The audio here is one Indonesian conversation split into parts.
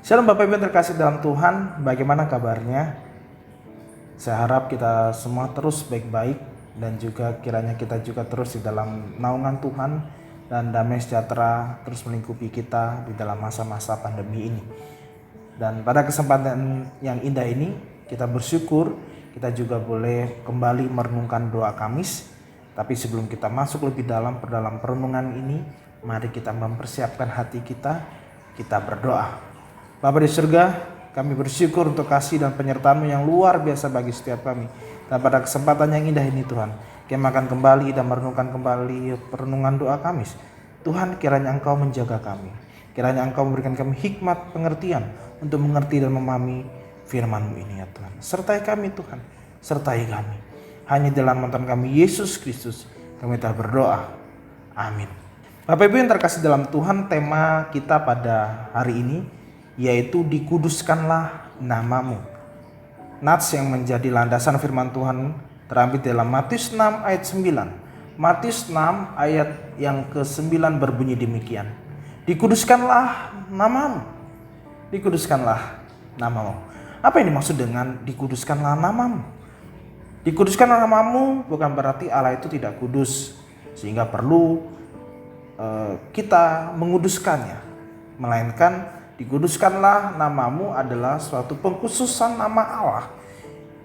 Shalom Bapak Ibu yang terkasih dalam Tuhan, bagaimana kabarnya? Saya harap kita semua terus baik-baik dan juga kiranya kita juga terus di dalam naungan Tuhan dan damai sejahtera terus melingkupi kita di dalam masa-masa pandemi ini. Dan pada kesempatan yang indah ini kita bersyukur kita juga boleh kembali merenungkan doa Kamis. Tapi sebelum kita masuk lebih dalam perenungan ini, mari kita mempersiapkan hati kita berdoa. Bapa di surga, kami bersyukur untuk kasih dan penyertaan-Mu yang luar biasa bagi setiap kami. Dan pada kesempatan yang indah ini Tuhan, kami akan kembali dan merenungkan kembali perenungan doa Kamis. Tuhan, kiranya Engkau menjaga kami. Kiranya Engkau memberikan kami hikmat pengertian untuk mengerti dan memahami firman-Mu ini ya Tuhan. Sertai kami Tuhan, sertai kami. Hanya dalam Tuhan kami Yesus Kristus kami telah berdoa. Amin. Bapak Ibu yang terkasih dalam Tuhan, tema kita pada hari ini yaitu dikuduskanlah namamu. Nats yang menjadi landasan firman Tuhan terambil dalam Matius 6 ayat 9. Matius 6 ayat yang ke-9 berbunyi demikian. Dikuduskanlah namamu. Dikuduskanlah namamu. Apa yang dimaksud dengan dikuduskanlah namamu? Dikuduskanlah namamu bukan berarti Allah itu tidak kudus sehingga perlu kita menguduskannya, melainkan dikuduskanlah namamu adalah suatu pengkhususan nama Allah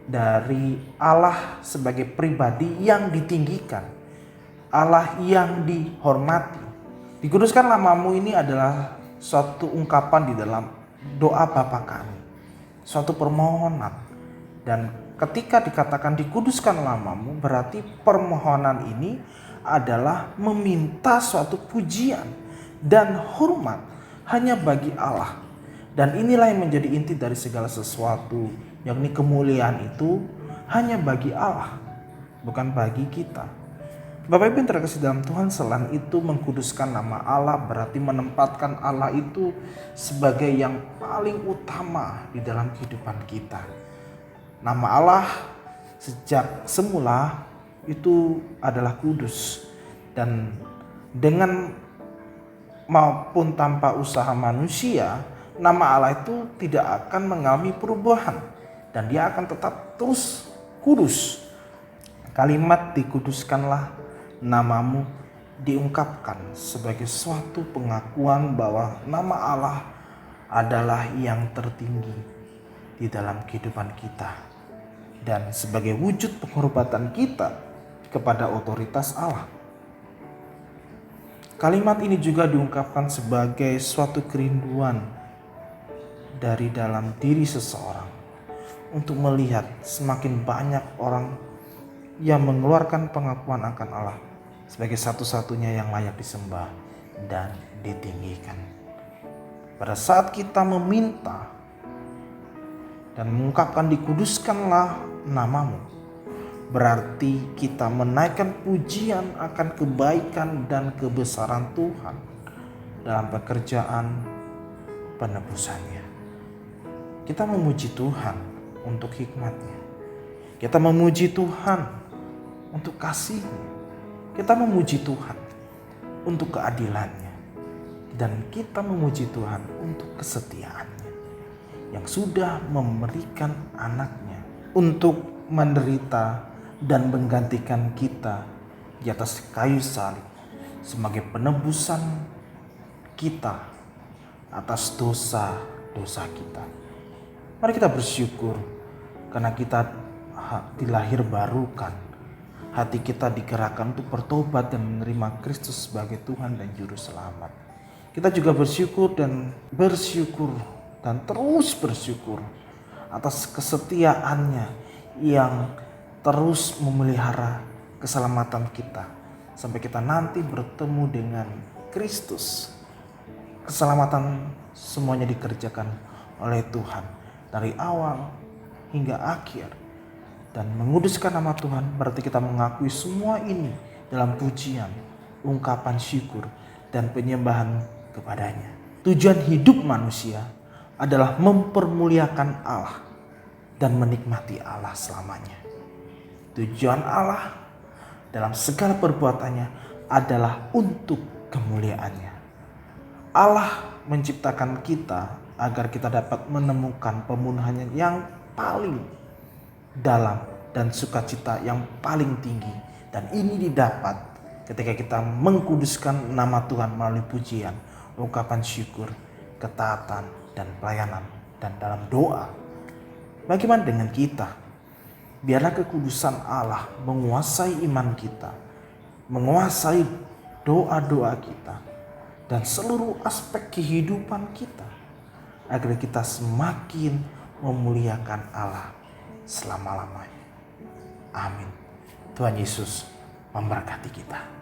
dari Allah sebagai pribadi yang ditinggikan, Allah yang dihormati. Dikuduskan namamu ini adalah suatu ungkapan di dalam doa Bapa kami, suatu permohonan. Dan ketika dikatakan dikuduskan namamu, berarti permohonan ini adalah meminta suatu pujian dan hormat hanya bagi Allah. Dan inilah yang menjadi inti dari segala sesuatu, yakni kemuliaan itu hanya bagi Allah, bukan bagi kita. Bapak Ibu yang terkasih dalam Tuhan, selain itu mengkuduskan nama Allah berarti menempatkan Allah itu sebagai yang paling utama di dalam kehidupan kita. Nama Allah sejak semula itu adalah kudus, dan dengan maupun tanpa usaha manusia, nama Allah itu tidak akan mengalami perubahan dan dia akan tetap terus kudus. Kalimat dikuduskanlah namamu diungkapkan sebagai suatu pengakuan bahwa nama Allah adalah yang tertinggi di dalam kehidupan kita dan sebagai wujud penghormatan kita kepada otoritas Allah. Kalimat ini juga diungkapkan sebagai suatu kerinduan dari dalam diri seseorang untuk melihat semakin banyak orang yang mengeluarkan pengakuan akan Allah sebagai satu-satunya yang layak disembah dan ditinggikan. Pada saat kita meminta dan mengungkapkan dikuduskanlah namamu, berarti kita menaikkan pujian akan kebaikan dan kebesaran Tuhan dalam pekerjaan penebusannya. Kita memuji Tuhan untuk hikmat-Nya. Kita memuji Tuhan untuk kasih-Nya. Kita memuji Tuhan untuk keadilan-Nya. Dan kita memuji Tuhan untuk kesetiaan-Nya yang sudah memberikan anak-Nya untuk menderita dan menggantikan kita di atas kayu salib sebagai penebusan kita atas dosa-dosa kita. Mari kita bersyukur karena kita dilahir barukan. Hati kita digerakkan untuk bertobat dan menerima Kristus sebagai Tuhan dan Juru Selamat. Kita juga bersyukur dan terus bersyukur atas kesetiaan-Nya yang terus memelihara keselamatan kita sampai kita nanti bertemu dengan Kristus. Keselamatan semuanya dikerjakan oleh Tuhan dari awal hingga akhir. Dan menguduskan nama Tuhan berarti kita mengakui semua ini dalam pujian, ungkapan syukur dan penyembahan kepadanya. Tujuan hidup manusia adalah mempermuliakan Allah dan menikmati Allah selamanya. Tujuan Allah dalam segala perbuatannya adalah untuk kemuliaan-Nya. Allah menciptakan kita agar kita dapat menemukan pemenuhannya yang paling dalam dan sukacita yang paling tinggi. Dan ini didapat ketika kita mengkuduskan nama Tuhan melalui pujian, ungkapan syukur, ketaatan, dan pelayanan, dan dalam doa. Bagaimana dengan kita? Biarlah kekudusan Allah menguasai iman kita, menguasai doa-doa kita, dan seluruh aspek kehidupan kita, agar kita semakin memuliakan Allah selama-lamanya. Amin. Tuhan Yesus memberkati kita.